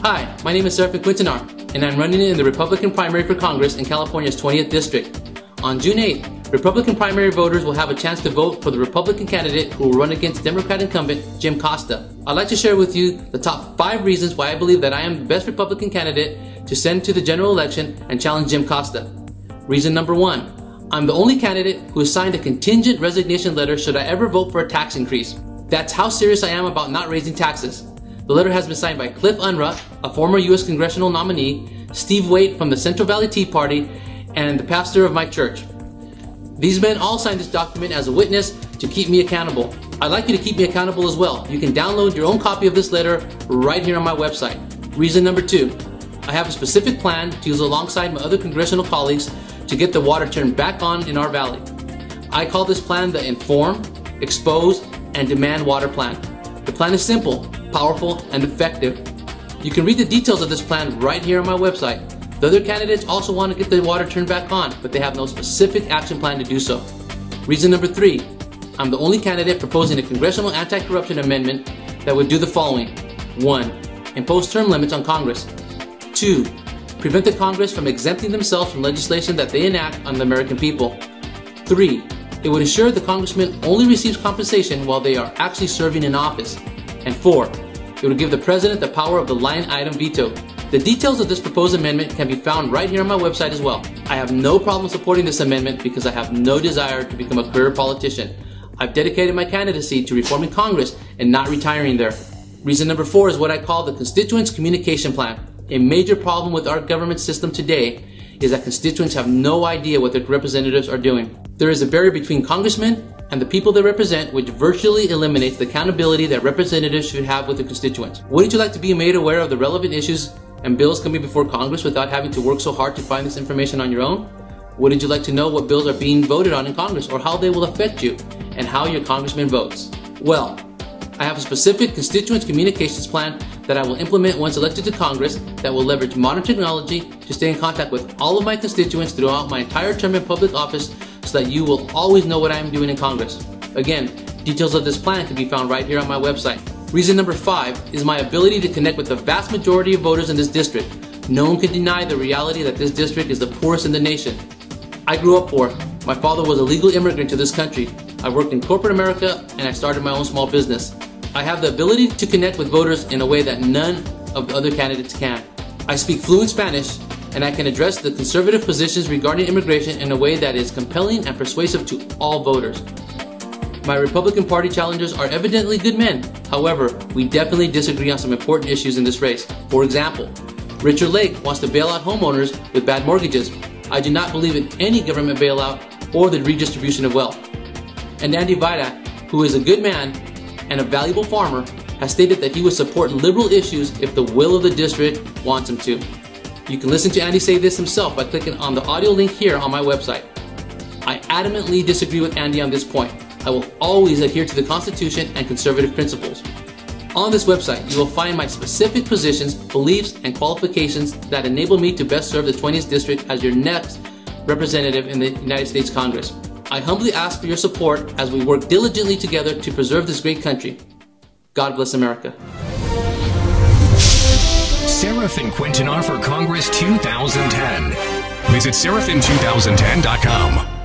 Hi, my name is Serafin and I'm running in the Republican primary for Congress in California's 20th District. On June 8th, Republican primary voters will have a chance to vote for the Republican candidate who will run against Democrat incumbent Jim Costa. I'd like to share with you the top 5 reasons why I believe that I am the best Republican candidate to send to the general election and challenge Jim Costa. Reason number 1, I'm the only candidate who has signed a contingent resignation letter should I ever vote for a tax increase. That's how serious I am about not raising taxes. The letter has been signed by Cliff Unruh, a former U.S. congressional nominee, Steve Waite from the Central Valley Tea Party, and the pastor of my church. These men all signed this document as a witness to keep me accountable. I'd like you to keep me accountable as well. You can download your own copy of this letter right here on my website. Reason number 2, I have a specific plan to use alongside my other congressional colleagues to get the water turned back on in our valley. I call this plan the Inform, Expose, and Demand Water Plan. The plan is simple, powerful, and effective. You can read the details of this plan right here on my website. The other candidates also want to get the water turned back on, but they have no specific action plan to do so. Reason number 3, I'm the only candidate proposing a congressional anti-corruption amendment that would do the following. 1, impose term limits on Congress. 2, prevent the Congress from exempting themselves from legislation that they enact on the American people. 3, it would ensure the congressman only receives compensation while they are actually serving in office. And 4, it would give the president the power of the line item veto. The details of this proposed amendment can be found right here on my website as well. I have no problem supporting this amendment because I have no desire to become a career politician. I've dedicated my candidacy to reforming Congress and not retiring there. Reason number 4 is what I call the Constituents Communication Plan. A major problem with our government system today is that constituents have no idea what their representatives are doing. There is a barrier between congressmen and the people they represent, which virtually eliminates the accountability that representatives should have with their constituents. Wouldn't you like to be made aware of the relevant issues and bills coming before Congress without having to work so hard to find this information on your own? Wouldn't you like to know what bills are being voted on in Congress or how they will affect you and how your congressman votes? Well, I have a specific constituents communications plan that I will implement once elected to Congress that will leverage modern technology to stay in contact with all of my constituents throughout my entire term in public office so that you will always know what I am doing in Congress. Again, details of this plan can be found right here on my website. Reason number 5 is my ability to connect with the vast majority of voters in this district. No one can deny the reality that this district is the poorest in the nation. I grew up poor. My father was a legal immigrant to this country. I worked in corporate America and I started my own small business. I have the ability to connect with voters in a way that none of the other candidates can. I speak fluent Spanish and I can address the conservative positions regarding immigration in a way that is compelling and persuasive to all voters. My Republican Party challengers are evidently good men. However, we definitely disagree on some important issues in this race. For example, Richard Lake wants to bail out homeowners with bad mortgages. I do not believe in any government bailout or the redistribution of wealth. And Andy Vidak, who is a good man and a valuable farmer, has stated that he would support liberal issues if the will of the district wants him to. You can listen to Andy say this himself by clicking on the audio link here on my website. I adamantly disagree with Andy on this point. I will always adhere to the Constitution and conservative principles. On this website, you will find my specific positions, beliefs, and qualifications that enable me to best serve the 20th District as your next representative in the United States Congress. I humbly ask for your support as we work diligently together to preserve this great country. God bless America. Serafin for Congress 2010. Visit serafin2010.com.